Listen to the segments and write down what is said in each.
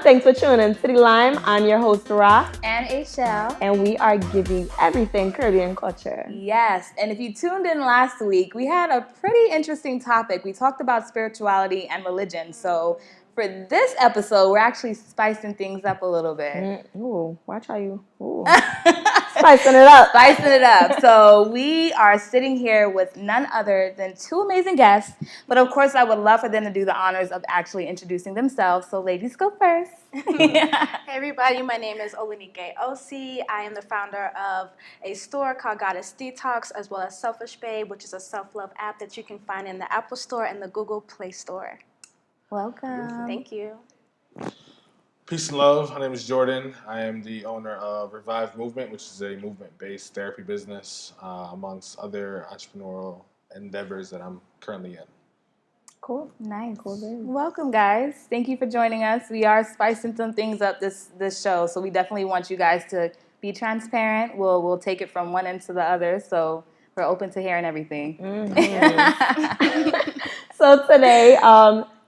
Thanks for tuning in to The Lime. I'm your host, Ra. And Ashel. And we are giving everything Caribbean culture. Yes, and if you tuned in last week, we had a pretty interesting topic. We talked about spirituality and religion. So for this episode, we're actually spicing things up a little bit. Ooh, watch how you... Ooh. Spicing it up. Spicing it up. So we are sitting here with none other than two amazing guests. But of course, I would love for them to do the honors of actually introducing themselves. So ladies, go first. Hey everybody, my name is Olenike Osi. I am the founder of a store called Goddess Detox, as well as Selfish Babe, which is a self-love app that you can find in the Apple Store and the Google Play Store. Welcome. Thank you. Peace and love. My name is Jordan. I am the owner of Revive Movement, which is a movement-based therapy business, amongst other entrepreneurial endeavors that I'm currently in. Cool. Nice. Cool. Welcome, guys. Thank you for joining us. We are spicing some things up this show, so we definitely want you guys to be transparent. We'll take it from one end to the other, so we're open to hearing everything. Mm-hmm. So today,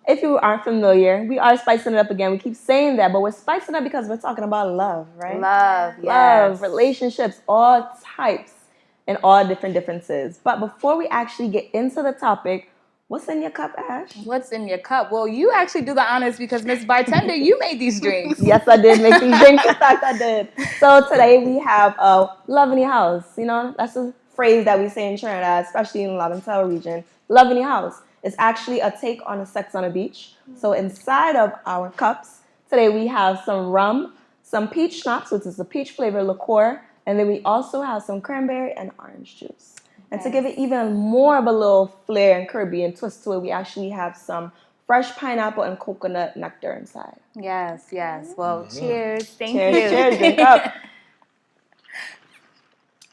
if you aren't familiar, we are spicing it up again. We keep saying that, but we're spicing it up because we're talking about love, right? Love, yes. Love, relationships, all types and all different differences. But before we actually get into the topic, what's in your cup, Ash? What's in your cup? Well, you actually do the honors because Miss Bartender, you made these drinks. Yes, I did make these drinks. In fact, I did. So today we have LoveIn Di House. You know, that's a phrase that we say in Trinidad, especially in the Laventille region. LoveIn Di House. It's actually a take on a sex on a beach. So inside of our cups, today we have some rum, some peach schnapps, which is a peach flavored liqueur, and then we also have some cranberry and orange juice. And to give it even more of a little flair and Caribbean twist to it, we actually have some fresh pineapple and coconut nectar inside. Yes, yes. Well, cheers. Thank you. Cheers, drink up.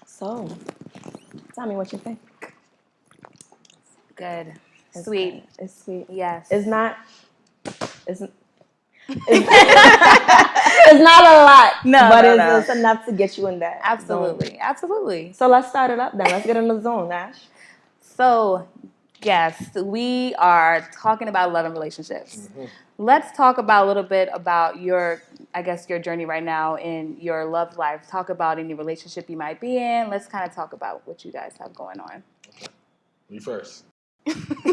So, tell me what you think. Good. Sweet. Good. It's sweet. Yes. It's not a lot, but it's enough to get you in that Absolutely. zone. Absolutely. So let's start it up then. Let's get in the zone, Ash. So, yes, we are talking about love and relationships. Mm-hmm. Let's talk about a little bit about your journey right now in your love life. Talk about any relationship you might be in. Let's kind of talk about what you guys have going on. Okay. You first.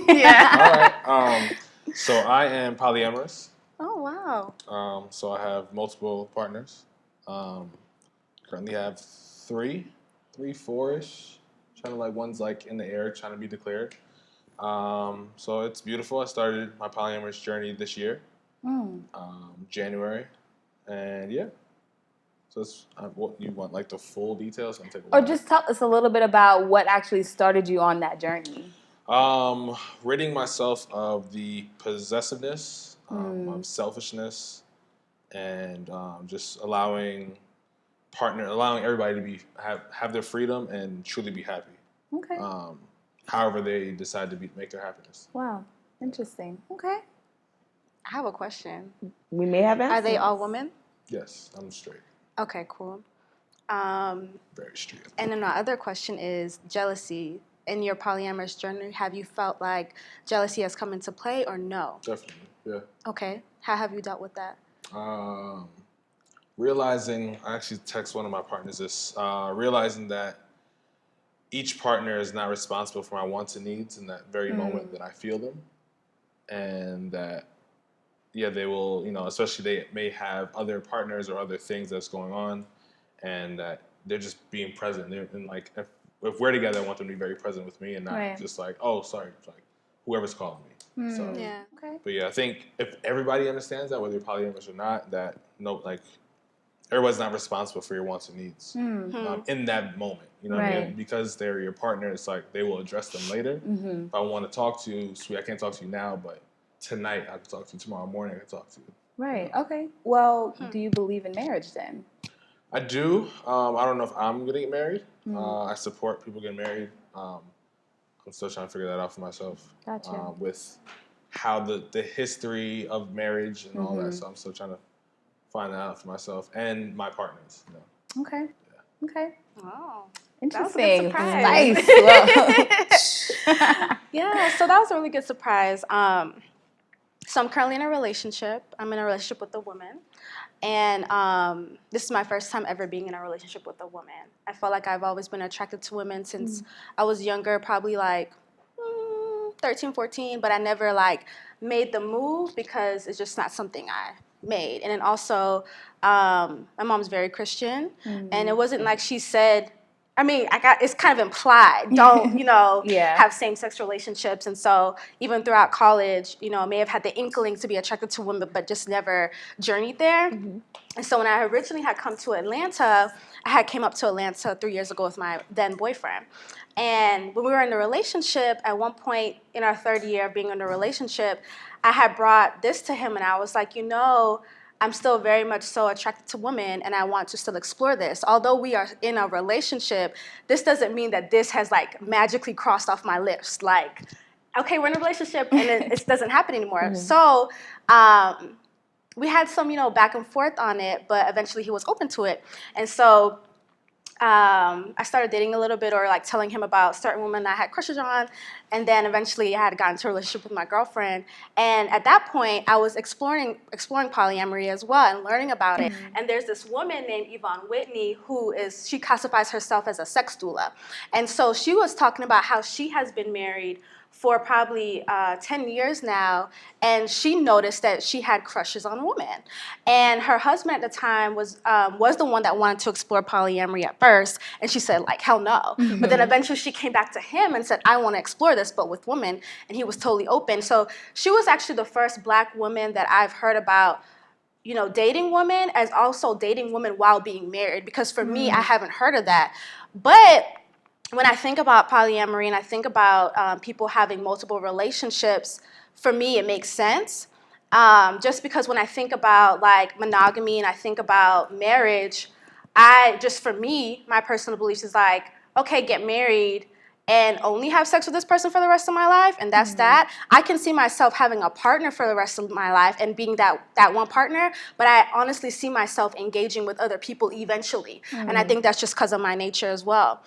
Yeah. All right. So I am polyamorous. Oh, wow. So I have multiple partners. Currently have three, four-ish. Trying to one's in the air, trying to be declared. So it's beautiful. I started my polyamorous journey this year, January, and yeah. So it's what you want, the full details. Or just tell us a little bit about what actually started you on that journey. Ridding myself of the possessiveness, of selfishness, and just allowing everybody to have their freedom and truly be happy. Okay. However they decide to make their happiness. Wow, interesting. Okay. I have a question. We may have answers. Are they all women? Yes, I'm straight. Okay, cool. Very straight. And then my other question is jealousy. In your polyamorous journey, have you felt like jealousy has come into play or no? Definitely, yeah. Okay. How have you dealt with that? Realizing, I actually text one of my partners this, realizing that each partner is not responsible for my wants and needs in that very moment that I feel them. And that, they will, especially they may have other partners or other things that's going on, and that they're just being present. If we're together, I want them to be very present with me and not just oh, sorry, whoever's calling me. So, yeah. Okay. But yeah, I think if everybody understands that, whether you're polyamorous or not, that everybody's not responsible for your wants and needs in that moment. You know what I mean? Because they're your partner, it's they will address them later. Mm-hmm. If I want to talk to you, sweet, I can't talk to you now, but tonight I can talk to you. Tomorrow morning I can talk to you. Right. Okay. Well, do you believe in marriage then? I do. I don't know if I'm going to get married. I support people getting married. I'm still trying to figure that out for myself. Gotcha. With how the history of marriage and all that. So I'm still trying to find that out for myself and my partners. Okay. Yeah. Okay. Oh. Interesting. That was a good surprise. Yeah, so that was a really good surprise. So I'm currently in a relationship. I'm in a relationship with a woman. And this is my first time ever being in a relationship with a woman. I felt like I've always been attracted to women since I was younger, probably like 13, 14, but I never like made the move because it's just not something I made. And then also, my mom's very Christian, and it wasn't like she said, I mean, it's kind of implied. Don't, Yeah. have same-sex relationships. And so even throughout college, I may have had the inkling to be attracted to women, but just never journeyed there. And so when I originally had come to Atlanta, I had came up to Atlanta 3 years ago with my then boyfriend. And when we were in the relationship, at one point in our third year of being in a relationship, I had brought this to him, and I was like, I'm still very much so attracted to women, and I want to still explore this. Although we are in a relationship, this doesn't mean that this has like magically crossed off my list. Like, okay, we're in a relationship, and it doesn't happen anymore. So we had some, back and forth on it, but eventually he was open to it. And so I started dating a little bit, or like telling him about certain women I had crushes on, and then eventually I had gotten into a relationship with my girlfriend. And at that point, I was exploring polyamory as well and learning about it. And there's this woman named Yvonne Whitney she classifies herself as a sex doula, and so she was talking about how she has been married for probably 10 years now, and she noticed that she had crushes on women. And her husband at the time was the one that wanted to explore polyamory at first, and she said, like, hell no. But then eventually she came back to him and said, I want to explore this, but with women, and he was totally open. So she was actually the first Black woman that I've heard about dating women as also dating women while being married, because for me, I haven't heard of that. But when I think about polyamory and I think about people having multiple relationships, for me, it makes sense. Just because when I think about like monogamy and I think about marriage, for me, my personal beliefs is like, okay, get married and only have sex with this person for the rest of my life, and that's that. I can see myself having a partner for the rest of my life and being that one partner, but I honestly see myself engaging with other people eventually, and I think that's just because of my nature as well.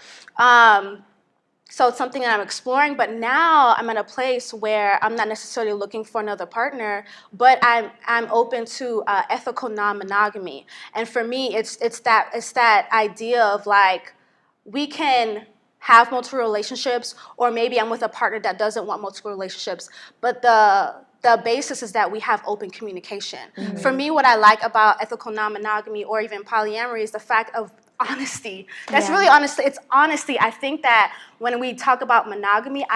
So it's something that I'm exploring, but now I'm at a place where I'm not necessarily looking for another partner, but I'm open to ethical non-monogamy. And for me, it's that idea of like, we can have multiple relationships, or maybe I'm with a partner that doesn't want multiple relationships, but the basis is that we have open communication. For me, what I like about ethical non-monogamy or even polyamory is the fact of honesty. That's really honestly, it's honesty. I think that when we talk about monogamy,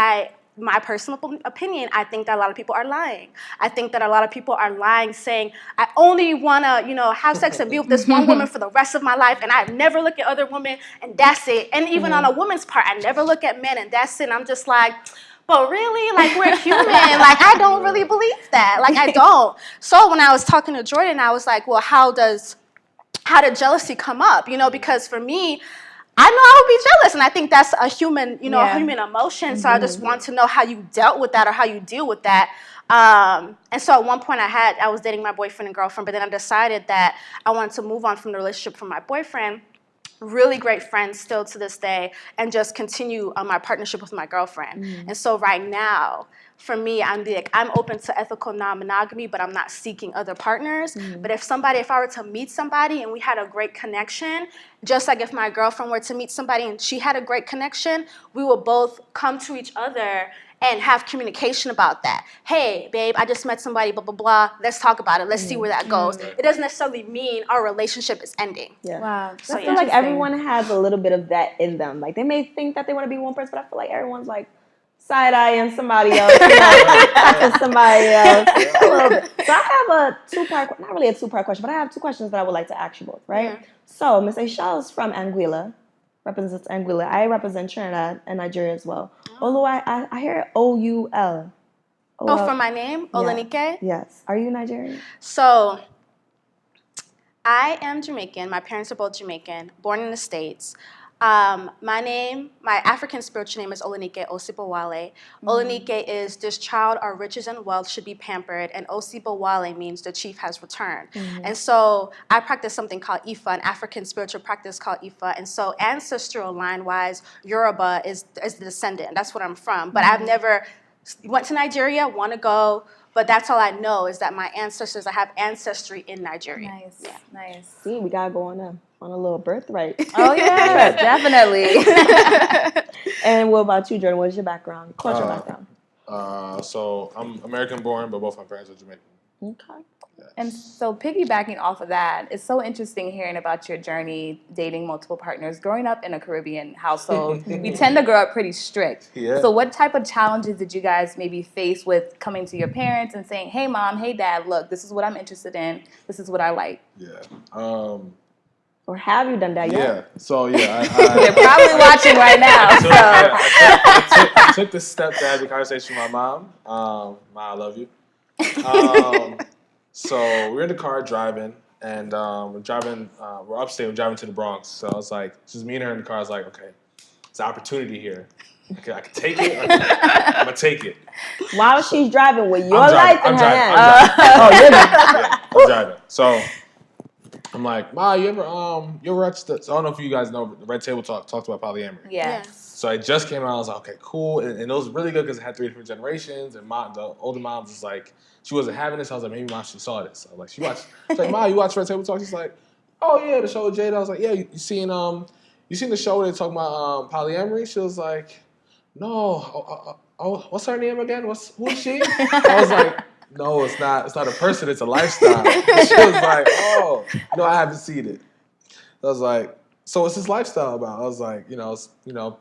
my personal opinion, I think that a lot of people are lying. I think that a lot of people are lying, saying, I only want to, have sex and be with this one woman for the rest of my life, and I never look at other women, and that's it. And even on a woman's part, I never look at men, and that's it. And I'm just like, but really, like, we're human. Like, I don't really believe that. Like, I don't. So when I was talking to Jordan, I was like, well, how did jealousy come up? Because for me, I know I would be jealous, and I think that's a human, a human emotion. So I just want to know how you dealt with that or how you deal with that. And so at one point I was dating my boyfriend and girlfriend, but then I decided that I wanted to move on from the relationship from my boyfriend. Really great friends still to this day, and just continue my partnership with my girlfriend. And so right now, for me, I'm open to ethical non-monogamy, but I'm not seeking other partners. But if I were to meet somebody and we had a great connection, just like if my girlfriend were to meet somebody and she had a great connection, we will both come to each other and have communication about that. Hey, babe, I just met somebody, blah, blah, blah. Let's talk about it. Let's see where that goes. It doesn't necessarily mean our relationship is ending. Yeah. Wow. So I feel like everyone has a little bit of that in them. Like, they may think that they want to be one person, but I feel like everyone's like side-eyeing somebody else, touching somebody else a little bit. So I have a two-part, not really a two-part question, but I have two questions that I would like to ask you both, right? So Miss Aisha's from Anguilla, represents Anguilla. I represent Trinidad and Nigeria as well. Although I hear O-U-L. Oh, for my name? Olenike? Yes. Are you Nigerian? So I am Jamaican. My parents are both Jamaican, born in the States. My African spiritual name is Olenike Osipowale. Olenike is, this child, our riches and wealth should be pampered, and Osipowale means the chief has returned. And so I practice something called Ifa, an African spiritual practice called Ifa. And so ancestral line-wise, Yoruba is the descendant. That's what I'm from. But I've never went to Nigeria, want to go, But that's all I know is that I have ancestry in Nigeria. Nice. Yeah. Nice. See, we gotta go on a little birthright. Oh yeah, definitely. And what about you, Jordan? What's your background? Cultural background. So I'm American born, but both my parents are Jamaican. Okay. Yes. And so piggybacking off of that, it's so interesting hearing about your journey dating multiple partners. Growing up in a Caribbean household, we tend to grow up pretty strict. Yeah. So what type of challenges did you guys maybe face with coming to your parents and saying, hey, mom, hey, dad, look, this is what I'm interested in. This is what I like. Yeah. Or have you done that Yeah. yet? So yeah, They're probably watching right now. I took the step to have the conversation with my mom. Ma, I love you. So we're in the car driving, and we're upstate. We're driving to the Bronx. So it's like just me and her in the car. I was like, okay, it's an opportunity here. Okay, I can take it. I'm gonna take it. While she's driving with your I'm life in driving, her I'm hands. driving. Oh, you're driving. Yeah, I'm driving. So I'm like, Ma, you ever watched the? So I don't know if you guys know, the Red Table Talk talked about polyamory. Yeah. So it just came out. I was like, okay, cool. And it was really good because it had 3 different generations. And the older mom was like, she wasn't having this. I was like, maybe mom, she saw this. So like, she watched. I was like, Ma, you watch Red Table Talk? She's like, oh yeah, the show with Jada. I was like, yeah, you seen the show where they talking about polyamory? She was like, no. What's her name again? Who is she? I was like, no, it's not. It's not a person. It's a lifestyle. She was like, oh, no, I haven't seen it. I was like, so what's this lifestyle about? I was like,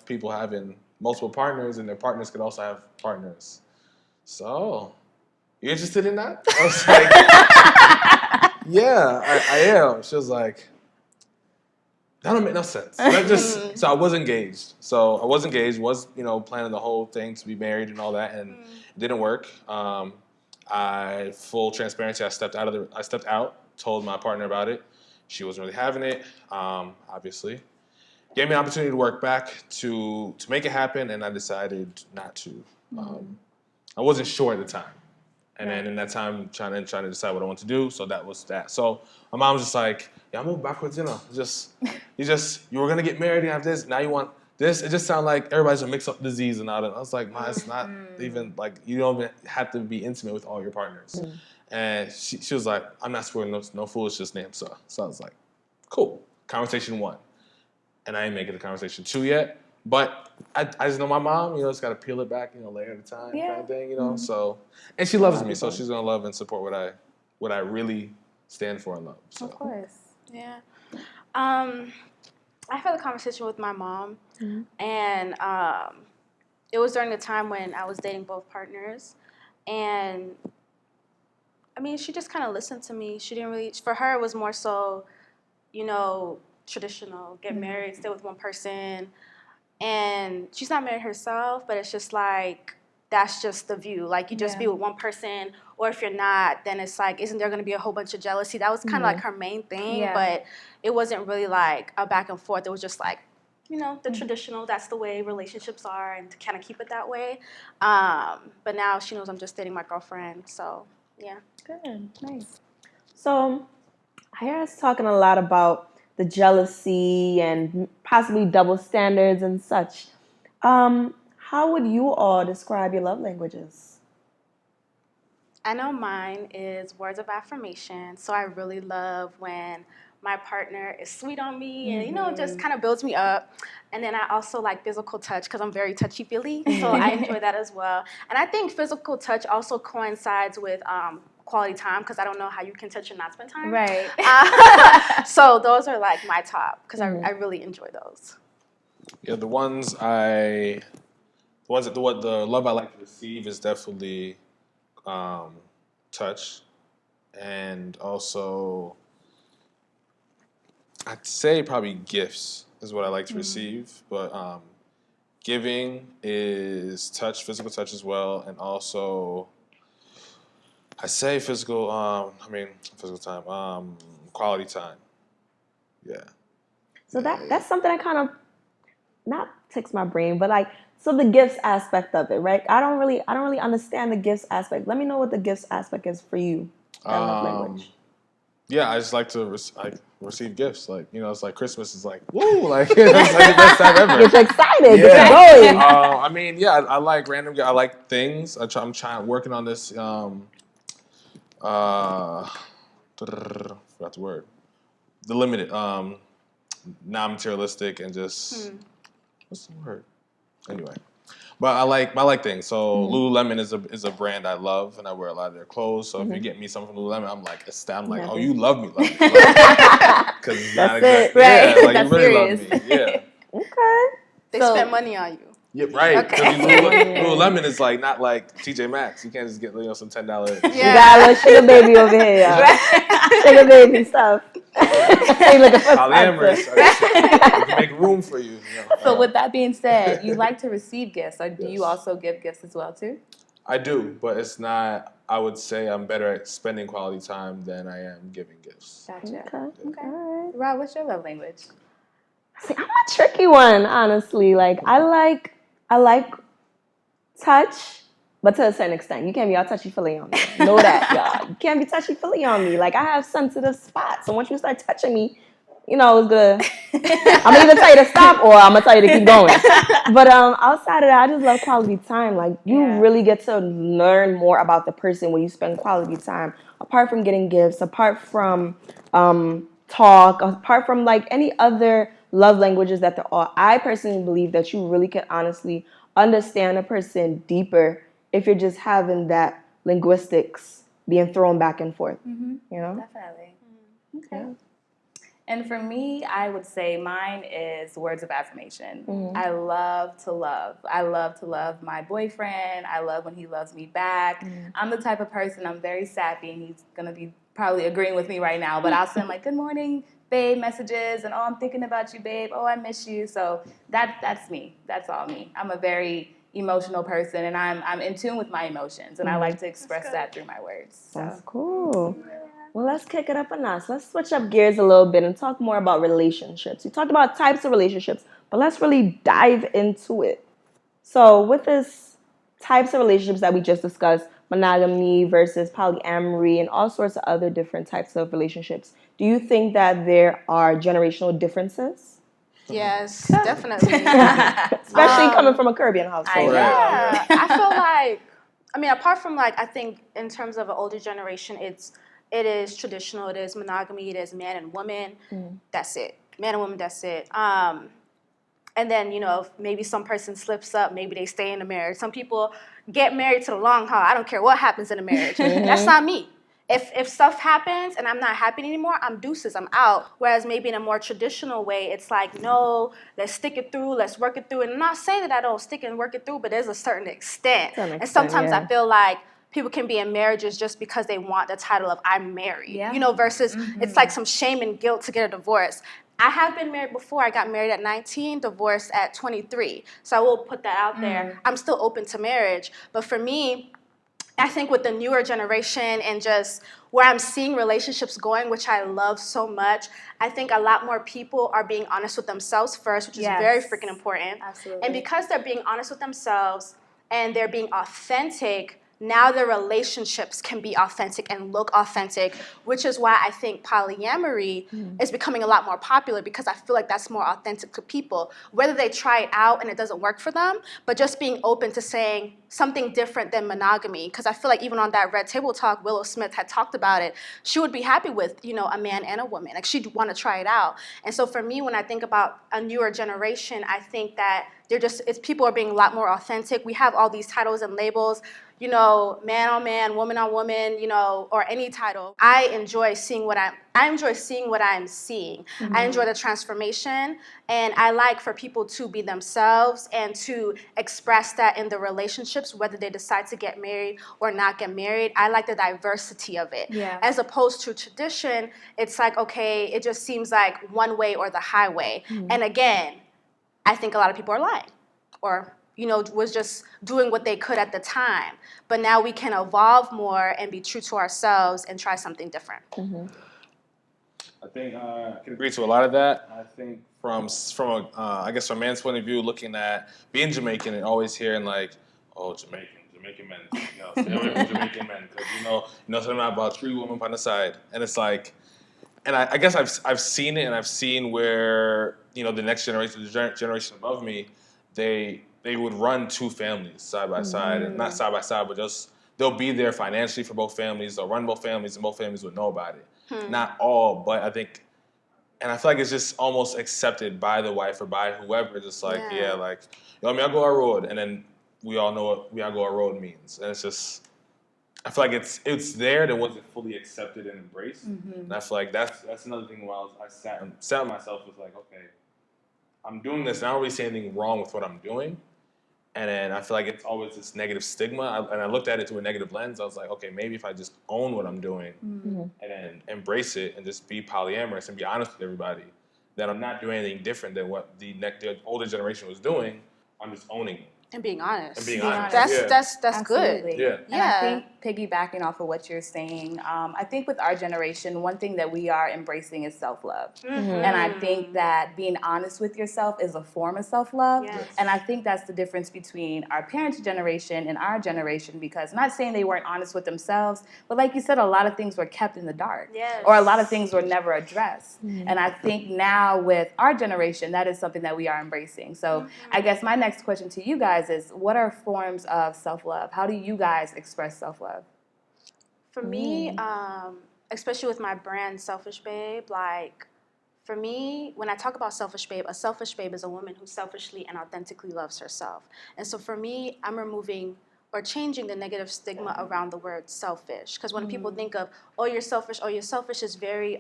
people having multiple partners, and their partners could also have partners. So, you interested in that? I was like, yeah, I am. She was like, that don't make no sense. So I was engaged. Was planning the whole thing to be married and all that, and it didn't work. Full transparency, I stepped out, told my partner about it. She wasn't really having it, obviously. Gave me an opportunity to work back to make it happen, and I decided not to. I wasn't sure at the time. And then in that time, trying to decide what I want to do, so that was that. So my mom was just like, yeah, I moved backwards, you were going to get married and have this, now you want this. It just sounded like everybody's a mix-up disease and all that. I was like, Ma, it's not even, like, you don't even have to be intimate with all your partners. And she was like, I'm not swearing no foolishness name, so I was like, cool. Conversation 1. And I ain't making the conversation 2 yet. But I just know my mom, just got to peel it back, layer at a time kind of thing, So, and she loves me, so she's going to love and support what I really stand for and love. So. Of course. Yeah. I had a conversation with my mom, and it was during the time when I was dating both partners. And, I mean, she just kind of listened to me. She didn't really, for her, it was more so, traditional, get married, stay with one person. And she's not married herself, but it's just like, that's just the view. Like, you just be with one person, or if you're not, then it's like, isn't there going to be a whole bunch of jealousy? That was kind of like her main thing, but it wasn't really like a back and forth. It was just like, the traditional, that's the way relationships are, and to kind of keep it that way. But now she knows I'm just dating my girlfriend, so yeah. Good, nice. So I hear us talking a lot about the jealousy and possibly double standards and such. How would you all describe your love languages? I know mine is words of affirmation. So I really love when my partner is sweet on me and, just kind of builds me up. And then I also like physical touch because I'm very touchy-feely. So I enjoy that as well. And I think physical touch also coincides with quality time, because I don't know how you can touch and not spend time. Right. So those are like my top, because I really enjoy those. Yeah, the love I like to receive is definitely touch, and also I'd say probably gifts is what I like to receive, but giving is touch, physical touch as well, and also I say physical time, quality time. Yeah. So that's something that kind of not ticks my brain, but like, so the gifts aspect of it, right? I don't really understand the gifts aspect. Let me know what the gifts aspect is for you. That love language. Yeah, I just like to receive gifts. Like, it's like Christmas is like, woo, like it's like the best time ever. Get you excited. Yeah. Get you going. I like random. I like things. I'm working on this Forgot the word. The limited, non-materialistic, and just what's the word? Anyway, but I like things. So Lululemon is a brand I love, and I wear a lot of their clothes. So if you get me something from Lululemon, I'm like ecstatic. I'm like, oh, you love me, because it's not exactly right? Yeah, like That's you really serious. love me, yeah. Okay. They So- spent money on you. Yeah, right. Okay. Lululemon is like not like TJ Maxx. You can't just get some $10. You got a little sugar baby over here, y'all. Sugar baby stuff. Hey, looking for Polyamorous. sponsor. I can make room for you. So with that being said, you like to receive gifts, or do you Yes. also give gifts as well too? I do, but it's not. I would say I'm better at spending quality time than I am giving gifts. Gotcha. Okay. All right. Rob, what's your love language? See, I'm a tricky one, honestly. Like I like touch, but to a certain extent. You can't be all touchy-feely on me. Know that, y'all. You can't be touchy-feely on me. Like I have sensitive spots, so once you start touching me, it's gonna. I'm gonna either tell you to stop or I'm gonna tell you to keep going. But outside of that, I just love quality time. Like you really get to learn more about the person when you spend quality time. Apart from getting gifts, apart from talk, apart from like any other love languages that there are, I personally believe that you really can honestly understand a person deeper if you're just having that linguistics being thrown back and forth. Definitely. Okay. And for me, I would say mine is words of affirmation. I love to love. I love to love my boyfriend. I love when he loves me back. I'm the type of person, I'm very sappy, and he's going to be probably agreeing with me right now, but I'll send like, good morning, babe, messages, and oh, I'm thinking about you, babe. Oh, I miss you. So that's me. That's all me. I'm a very emotional person, and I'm in tune with my emotions, and I like to express that through my words. So. That's cool. Well, let's kick it up a notch. Let's switch up gears a little bit and talk more about relationships. We talked about types of relationships, but let's really dive into it. So with this types of relationships that we just discussed, monogamy versus polyamory and all sorts of other different types of relationships, do you think that there are generational differences? Yes, definitely. Especially coming from a Caribbean household. Yeah, I feel like, apart from like, I think in terms of an older generation, it is traditional, it is monogamy, it is man and woman, that's it. Man and woman, that's it. And then, if maybe some person slips up, maybe they stay in the marriage. Some people get married to the long haul. I don't care what happens in a marriage. That's not me. If stuff happens and I'm not happy anymore, I'm deuces, I'm out. Whereas maybe in a more traditional way, it's like, no, let's stick it through, let's work it through. And I'm not saying that I don't stick and work it through, but there's a certain extent. And sometimes I feel like people can be in marriages just because they want the title of I'm married, versus it's like some shame and guilt to get a divorce. I have been married before. I got married at 19, divorced at 23. So I will put that out there. I'm still open to marriage. But for me, I think with the newer generation and just where I'm seeing relationships going, which I love so much, I think a lot more people are being honest with themselves first, which is very freaking important. Absolutely. And because they're being honest with themselves and they're being authentic, now their relationships can be authentic and look authentic, which is why I think polyamory is becoming a lot more popular, because I feel like that's more authentic to people. Whether they try it out and it doesn't work for them, but just being open to saying something different than monogamy. Because I feel like even on that Red Table Talk, Willow Smith had talked about it. She would be happy with, a man and a woman. Like, she'd want to try it out. And so for me, when I think about a newer generation, I think that people are being a lot more authentic. We have all these titles and labels, man on man, woman on woman, or any title. I enjoy seeing what I'm seeing. I enjoy the transformation, and I like for people to be themselves and to express that in the relationships, whether they decide to get married or not get married. I like the diversity of it. Yeah. As opposed to tradition, it's like, okay, it just seems like one way or the highway. And again, I think a lot of people are lying, or was just doing what they could at the time. But now we can evolve more and be true to ourselves and try something different. I think I can agree to a lot of that. I think from a man's point of view, looking at being Jamaican and always hearing like, oh, Jamaican men, stay away from Jamaican men, because something about 3 women on the side, and it's like, and I guess I've seen it, and I've seen where the next generation, the generation above me, they would run 2 families side by side, and not side by side, but just they'll be there financially for both families. They'll run both families, and both families would know about it. Not all, but I think, and I feel like it's just almost accepted by the wife or by whoever. Just like, like, yo, me, I go a road, and then we all know what we I go a road means, and it's just, I feel like it's there that wasn't fully accepted and embraced, and I feel like that's another thing. While I sat with myself, was like, okay, I'm doing this, and I don't really see anything wrong with what I'm doing. And then I feel like it's always this negative stigma. And I looked at it through a negative lens. I was like, okay, maybe if I just own what I'm doing and then embrace it and just be polyamorous and be honest with everybody, that I'm not doing anything different than what the older generation was doing. I'm just owning it. And being honest. And being honest. That's good. Yeah. And I think piggybacking off of what you're saying, I think with our generation, one thing that we are embracing is self-love. And I think that being honest with yourself is a form of self-love. Yes. And I think that's the difference between our parents' generation and our generation, because I'm not saying they weren't honest with themselves, but like you said, a lot of things were kept in the dark. Yes. Or a lot of things were never addressed. And I think now with our generation, that is something that we are embracing. So I guess my next question to you guys is, what are forms of self-love? How do you guys express self-love? For me, especially with my brand, Selfish Babe, like, for me, when I talk about selfish babe, a selfish babe is a woman who selfishly and authentically loves herself. And so for me, I'm removing or changing the negative stigma around the word selfish. Because when people think of, oh, you're selfish, is very...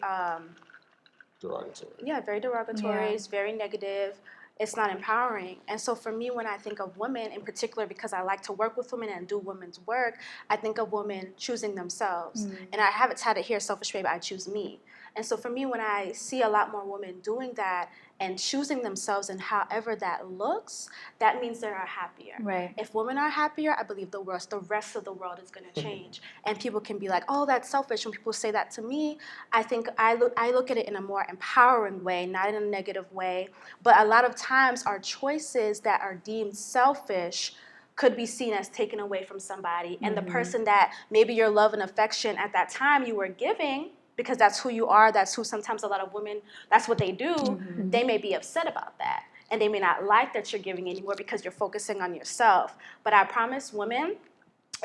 derogatory. Yeah, very derogatory. It's very negative. It's not empowering. And so for me, when I think of women in particular, because I like to work with women and do women's work, I think of women choosing themselves. And I haven't had it here, selfish babe, I choose me. And so for me, when I see a lot more women doing that and choosing themselves, and however that looks, that means they are happier. Right. If women are happier, I believe the rest of the world is going to change. And people can be like, oh, that's selfish. When people say that to me, I think I look at it in a more empowering way, not in a negative way. But a lot of times our choices that are deemed selfish could be seen as taken away from somebody. And the person that maybe your love and affection at that time you were giving, because that's who you are, that's who sometimes a lot of women, that's what they do, they may be upset about that. And they may not like that you're giving anymore because you're focusing on yourself. But I promise women,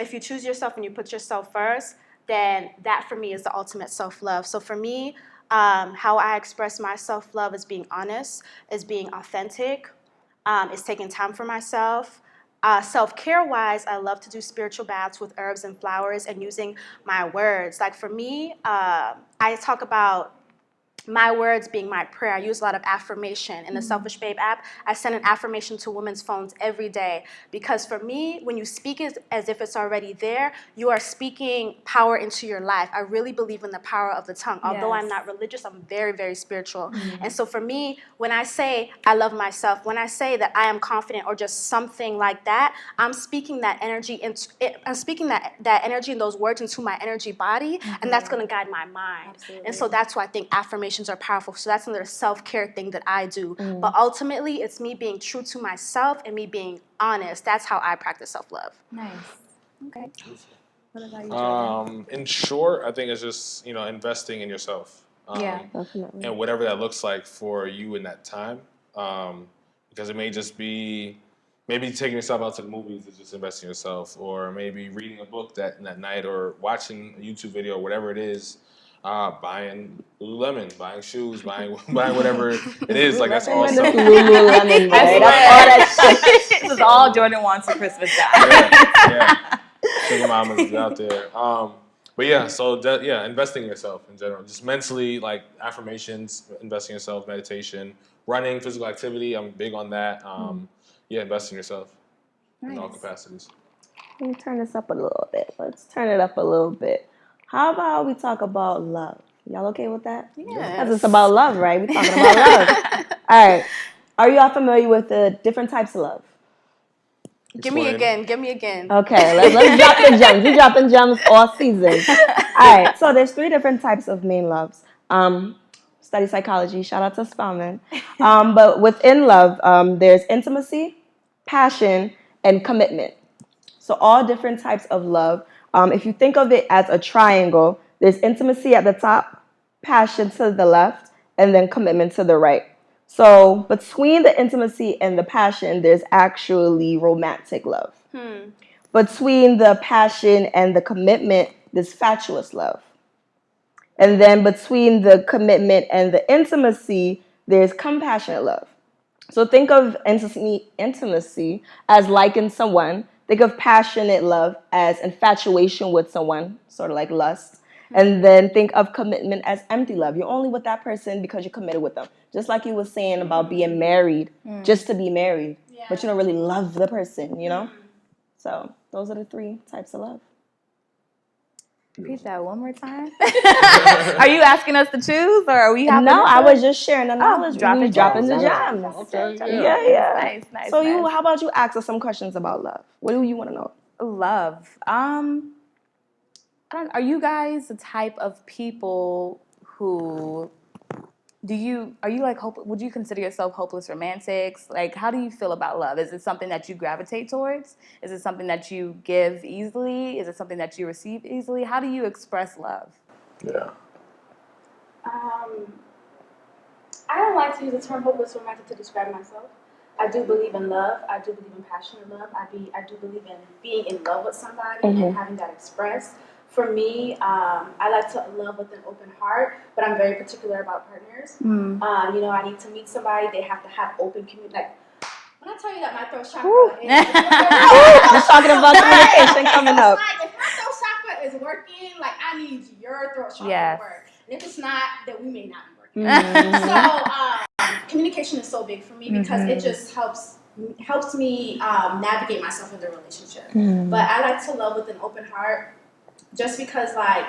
if you choose yourself and you put yourself first, then that for me is the ultimate self-love. So for me, how I express my self-love is being honest, is being authentic, is taking time for myself. Self-care-wise, I love to do spiritual baths with herbs and flowers and using my words. Like for me, I talk about my words being my prayer. I use a lot of affirmation. In the Selfish Babe app, I send an affirmation to women's phones every day. Because for me, when you speak it as if it's already there, you are speaking power into your life. I really believe in the power of the tongue. Although I'm not religious, I'm very, very spiritual. And so for me, when I say I love myself, when I say that I am confident or just something like that, I'm speaking that energy I'm speaking that energy and those words into my energy body, and that's going to guide my mind. Absolutely. And so that's why I think affirmations are powerful. So that's another self-care thing that I do. But ultimately, it's me being true to myself and me being honest. That's how I practice self-love. Nice. Okay. What about you, Jordan? In short, I think it's just, investing in yourself. Definitely. And whatever that looks like for you in that time. Because it may just be, maybe taking yourself out to the movies is just investing in yourself, or maybe reading a book that night, or watching a YouTube video, or whatever it is. Buying Lululemon, buying shoes, buying whatever it is. Like, that's all stuff. Lululemon, right? That's all that shit. This is all Jordan wants for Christmas, guys. Yeah. Sugar mamas out there. But yeah, so investing in yourself in general, just mentally, like affirmations, investing in yourself, meditation, running, physical activity. I'm big on that. Investing in yourself in all capacities. Let me turn this up a little bit. Let's turn it up a little bit. How about we talk about love? Y'all okay with that? Yeah. Because it's about love, right? We're talking about love. All right. Are you all familiar with the different types of love? Give me again. Okay, let's drop the gems. We're dropping gems all season. All right, so there's 3 different types of main loves. Study psychology, shout out to Spelman. But within love, there's intimacy, passion, and commitment. So all different types of love. If you think of it as a triangle, there's intimacy at the top, passion to the left, and then commitment to the right. So between the intimacy and the passion, there's actually romantic love. Between the passion and the commitment, there's fatuous love. And then between the commitment and the intimacy, there's compassionate love. So think of intimacy as liking someone. Think of passionate love as infatuation with someone, sort of like lust. And then think of commitment as empty love. You're only with that person because you're committed with them. Just like you were saying about being married, just to be married. Yeah. But you don't really love the person, you know? So those are the 3 types of love. Repeat that one more time. Are you asking us to choose, or are we? No, I was just sharing the knowledge. Dropping the gems. Okay, Nice. So how about you ask us some questions about love? What do you want to know? Love. Are you guys the type of people who are you like would you consider yourself hopeless romantics? Like, how do you feel about love? Is it something that you gravitate towards? Is it something that you give easily? Is it something that you receive easily? How do you express love? Yeah. I don't like to use the term hopeless romantic to describe myself. I do believe in love. I do believe in passionate love. I do believe in being in love with somebody and having that expressed. For me, I like to love with an open heart, but I'm very particular about partners. I need to meet somebody. They have to have open communication. Like, when I tell you that my throat chakra is I'm talking about communication coming up. Like, if my throat chakra is working, like, I need your throat chakra to work. And if it's not, then we may not be working. So communication is so big for me because it just helps me navigate myself in the relationship. But I like to love with an open heart. Just because, like,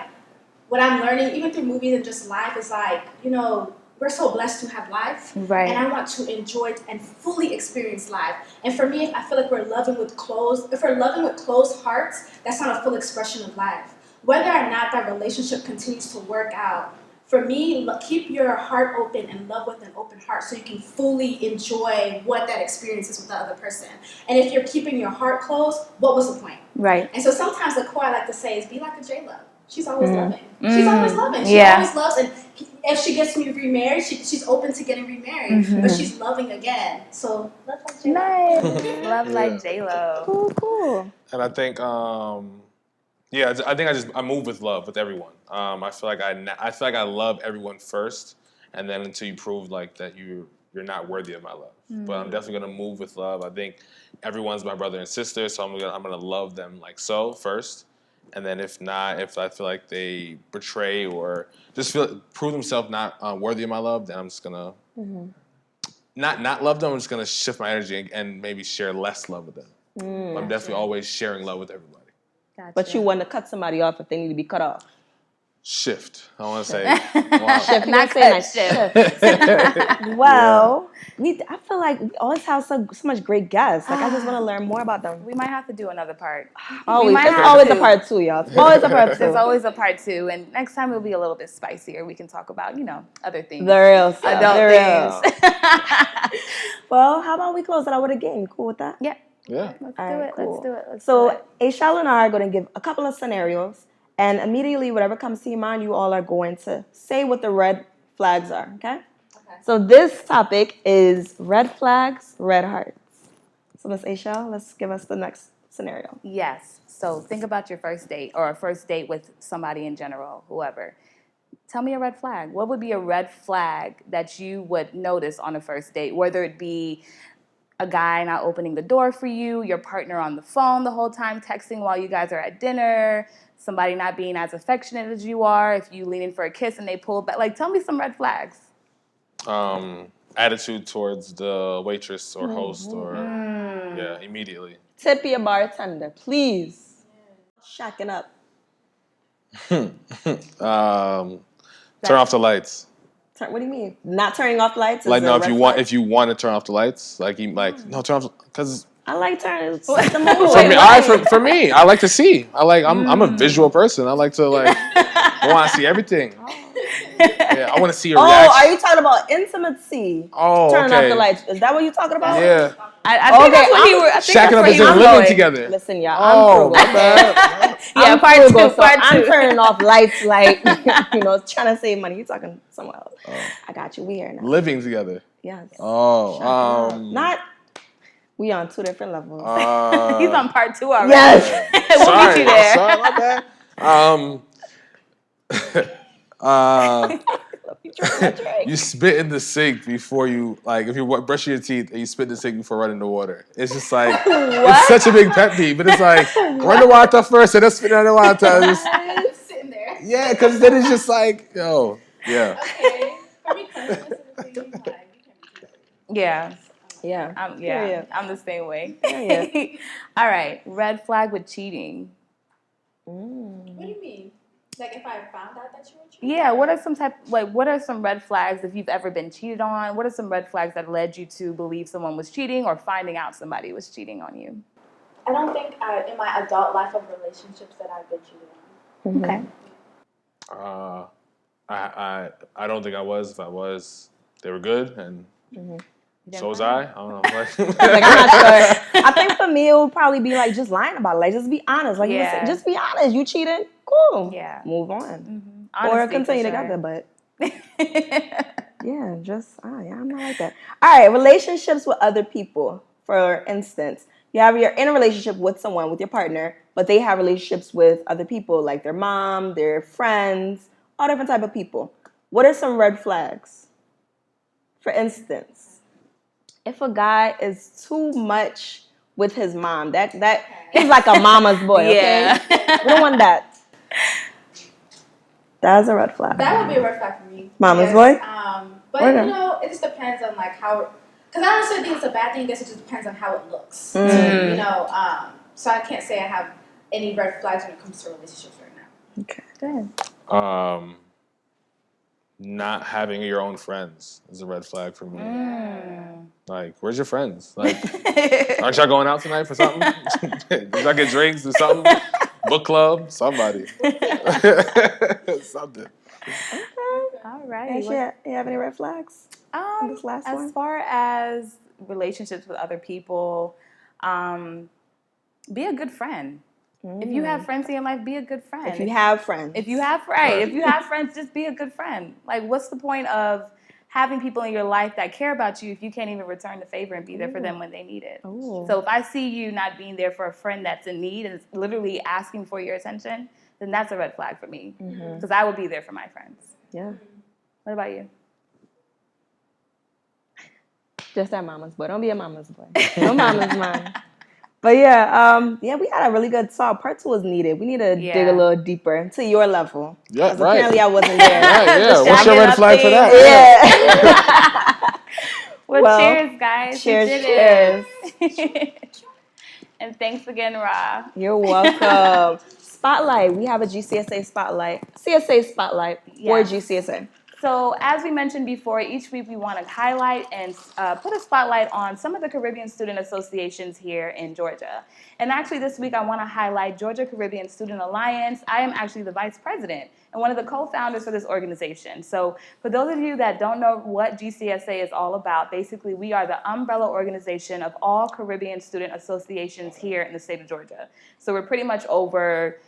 what I'm learning, even through movies and just life, is like, we're so blessed to have life. Right. And I want to enjoy it and fully experience life. And for me, I feel like if we're loving with closed hearts, that's not a full expression of life. Whether or not that relationship continues to work out, for me, keep your heart open and love with an open heart so you can fully enjoy what that experience is with the other person. And if you're keeping your heart closed, what was the point? Right. And so sometimes the quote I like to say is, be like a J-Lo. She's always loving. She's always loving. She always loves. And if she gets me remarried, she's open to getting remarried. But she's loving again. So love like J-Lo. Nice. Love like J-Lo. Cool. And I think, I move with love with everyone. I feel like I love everyone first, and then until you prove like that you're not worthy of my love. But I'm definitely gonna move with love. I think everyone's my brother and sister, so I'm gonna love them like so first, and then if I feel like they betray or just prove themselves not worthy of my love, then I'm just gonna not love them. I'm just gonna shift my energy and maybe share less love with them. I'm definitely always sharing love with everybody. Gotcha. But you want to cut somebody off if they need to be cut off. Shift. I want to say. Shift. Not cut. Shift. Well, I feel like we always have so much great guests. Like, I just want to learn more about them. We might have to do another part. Always a part 2, y'all. Always a part 2. There's always a part 2. And next time it'll be a little bit spicier. We can talk about, other things. The real stuff. Adult things. Well, how about we close it out with a game? Cool with that? Yeah. Yeah. Let's do it. So, Aishal and I are going to give a couple of scenarios. And immediately, whatever comes to your mind, you all are going to say what the red flags are, okay? So this topic is red flags, red hearts. So Ms. Aishal, let's give us the next scenario. Yes. So think about your first date or a first date with somebody in general, whoever. Tell me a red flag. What would be a red flag that you would notice on a first date, whether it be a guy not opening the door for you, your partner on the phone the whole time texting while you guys are at dinner, somebody not being as affectionate as you are, if you lean in for a kiss and they pull back. Like, tell me some red flags. Attitude towards the waitress or host or, immediately. Tip your bartender, please. Shacking up. Turn off the lights. What do you mean? Not turning off lights? Like, no, if you want to turn off the lights, no, turn off, because... I like turning For me, I like to see. I'm a visual person. I like to I want to see everything. Yeah, I want to see a reaction. Oh, are you talking about intimacy? Oh, turning off the lights. Is that what you're talking about? Yeah. I think that's what he was. Shacking up is living together. Listen, y'all. I'm frugal. Part two. I'm turning off lights, trying to save money. You talking somewhere else? Oh. I got you. We here now. Living together. Yes. Oh. We on 2 different levels. He's on part 2 already. Yes. We'll meet you there. Sorry, my bad. You spit in the sink before you, like, if you're brushing your teeth and you spit in the sink before running the water. It's just like, it's such a big pet peeve. But it's like, run the water first and then spit in the water. Just, Sitting there. yeah, because then it's just like, yo, yeah. Okay. For me, cleanliness is a thing. Like, you can't be too Yeah. Yeah. Yeah, I'm the same way. Yeah. All right, red flag with cheating. What do you mean? Like if I found out that you were cheating? Yeah, what are some red flags if you've ever been cheated on? What are some red flags that led you to believe someone was cheating or finding out somebody was cheating on you? I don't think in my adult life of relationships that I've been cheated on. Okay. I don't think I was. If I was, they were good, and so was I. I don't know. Like, I'm not sure. I think for me, it would probably be like just lying about it. Like, just be honest. Like, Yeah. listen, just be honest. You cheated? Cool. Yeah. Move on. Mm-hmm. Or Honesty, continue for together, sure. but yeah, I'm not like that. All right, relationships with other people. For instance, you're in a relationship with someone, with your partner, but they have relationships with other people, like their mom, their friends, all different type of people. What are some red flags? For instance, if a guy is too much with his mom, that he's like a mama's boy, okay? Yeah. We don't want that. That's a red flag. That would be a red flag for me. Mama's boy? But Okay. you know, it just depends on like how. Because I don't necessarily think it's a bad thing. I guess it just depends on how it looks. You know, so I can't say I have any red flags when it comes to relationships right now. Okay. Good. Not having your own friends is a red flag for me. Like, where's your friends? Like, aren't y'all going out tonight for something? Did y'all get drinks or something? Book club? Somebody. Something. All right. You have any red flags? This last as one? far as relationships with other people, be a good friend. If you have friends in your life, be a good friend. If you have friends. If you have friends, just be a good friend. Like, what's the point of having people in your life that care about you if you can't even return the favor and be there for them when they need it? Ooh. So if I see you not being there for a friend that's in need and is literally asking for your attention, then that's a red flag for me. Because I would be there for my friends. Yeah. What about you? Just that mama's boy. Don't be a mama's boy. No mama's mine. But yeah, we had a really good talk. Part 2 was needed. We need to dig a little deeper to your level. Yeah, right. Apparently I wasn't there. Right, yeah. Just What's your red flag for that? Yeah. Well, cheers, guys. Cheers, You did cheers. it. And thanks again, Ra. You're welcome. Spotlight. We have a GCSA spotlight. CSA spotlight for Yes. GCSA. So as we mentioned before, each week we want to highlight and put a spotlight on some of the Caribbean student associations here in Georgia. And actually this week I want to highlight Georgia Caribbean Student Alliance. I am actually the vice president and one of the co-founders for this organization. So for those of you that don't know what GCSA is all about, basically we are the umbrella organization of all Caribbean student associations here in the state of Georgia. So we're pretty much over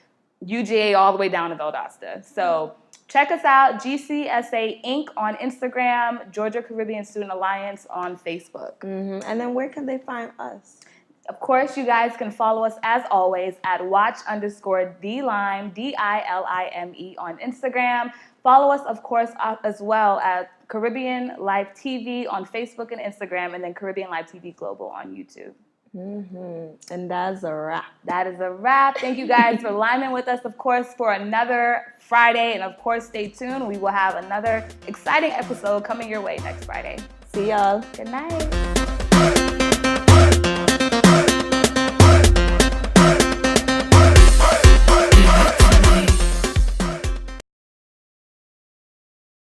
UGA all the way down to Valdosta. So check us out, GCSA Inc. on Instagram, Georgia Caribbean Student Alliance on Facebook. And then where can they find us? Of course, you guys can follow us, as always, at watch_DLime, DILIME on Instagram. Follow us, of course, as well at Caribbean Life TV on Facebook and Instagram, and then Caribbean Life TV Global on YouTube. And that's a wrap. That is a wrap. Thank you guys for liming with us, of course, for another Friday. And of course, stay tuned. We will have another exciting episode coming your way next Friday. See y'all. Good night.